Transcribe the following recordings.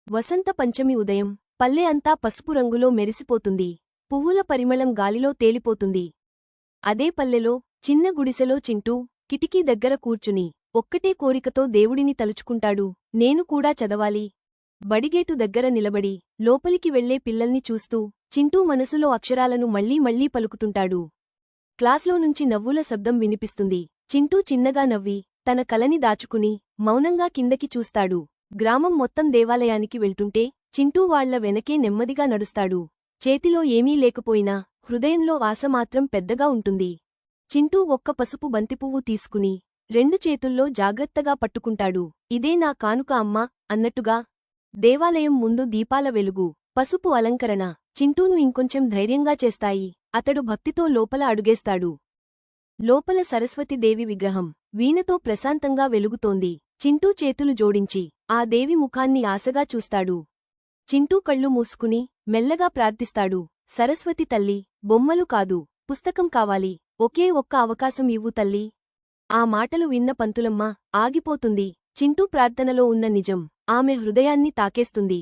వసంత పంచమి ఉదయం పల్లె అంతా పసుపు రంగులో మెరిసిపోతుంది. పువ్వుల పరిమళం గాలిలో తేలిపోతుంది. అదే పల్లెలో చిన్న గుడిసెలో చింటూ కిటికీ దగ్గర కూర్చుని ఒక్కటే కోరికతో దేవుడిని తలుచుకుంటాడు. నేను కూడా చదవాలి. బడిగేటు దగ్గర నిలబడి లోపలికి వెళ్లే పిల్లల్ని చూస్తూ చింటూ మనసులో అక్షరాలను మళ్లీ మళ్లీ పలుకుతుంటాడు. క్లాస్లో నుంచి నవ్వుల శబ్దం వినిపిస్తుంది. చింటూ చిన్నగా నవ్వి తన కలని దాచుకుని మౌనంగా కిందకి చూస్తాడు. గ్రామం మొత్తం దేవాలయానికి వెళ్తుంటే చింటూ వాళ్ల వెనకే నెమ్మదిగా నడుస్తాడు. చేతిలో ఏమీ లేకపోయినా హృదయంలో ఆశ మాత్రం పెద్దగా ఉంటుంది. చింటూ ఒక్క పసుపు బంతిపువ్వు తీసుకుని 2 చేతుల్లో జాగ్రత్తగా పట్టుకుంటాడు. ఇదే నా కానుక అమ్మా అన్నట్టుగా. దేవాలయం ముందు దీపాల వెలుగు, పసుపు అలంకరణ చింటూను ఇంకొంచెం ధైర్యంగా చేస్తాయి. అతడు భక్తితో లోపల అడుగేస్తాడు. లోపల సరస్వతీదేవి విగ్రహం వీణతో ప్రశాంతంగా వెలుగుతోంది. చింటూ చేతులు జోడించి ఆ దేవి ముఖాన్ని ఆశగా చూస్తాడు. చింటూ కళ్ళు మూసుకుని మెల్లగా ప్రార్థిస్తాడు. సరస్వతి తల్లి, బొమ్మలు కాదు, పుస్తకం కావాలి. ఒకే ఒక్క అవకాశం ఇవ్వు తల్లి. ఆ మాటలు విన్న పంతులమ్మ ఆగిపోతుంది. చింటూ ప్రార్థనలో ఉన్న నిజం ఆమె హృదయాన్ని తాకేస్తుంది.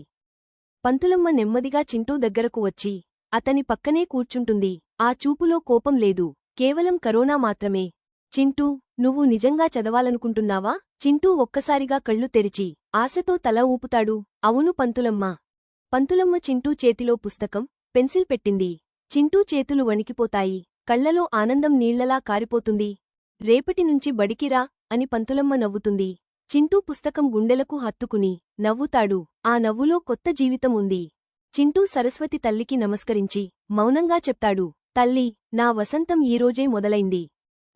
పంతులమ్మ నెమ్మదిగా చింటూ దగ్గరకు వచ్చి అతని పక్కనే కూర్చుంటుంది. ఆ చూపులో కోపం లేదు, కేవలం కరోనా మాత్రమే. చింటూ, నువ్వు నిజంగా చదవాలనుకుంటున్నావా? చింటూ ఒక్కసారిగా కళ్ళు తెరిచి ఆశతో తల ఊపుతాడు. అవును పంతులమ్మ. పంతులమ్మ చింటూ చేతిలో పుస్తకం, పెన్సిల్ పెట్టింది. చింటూ చేతులు వణికిపోతాయి. కళ్లలో ఆనందం నీళ్లలా కారిపోతుంది. రేపటినుంచి బడికిరా అని పంతులమ్మ నవ్వుతుంది. చింటూ పుస్తకం గుండెలకు హత్తుకుని నవ్వుతాడు. ఆ నవ్వులో కొత్త జీవితం ఉంది. చింటూ సరస్వతి తల్లికి నమస్కరించి మౌనంగా చెప్తాడు, తల్లి, నా వసంతం ఈరోజే మొదలైంది.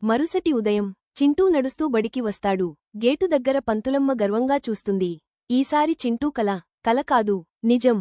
మరుసటి ఉదయం చింటూ నడుస్తూ బడికి వస్తాడు. గేటు దగ్గర పంతులమ్మ గర్వంగా చూస్తుంది. ఈసారి చింటూ కల కాదు, నిజం.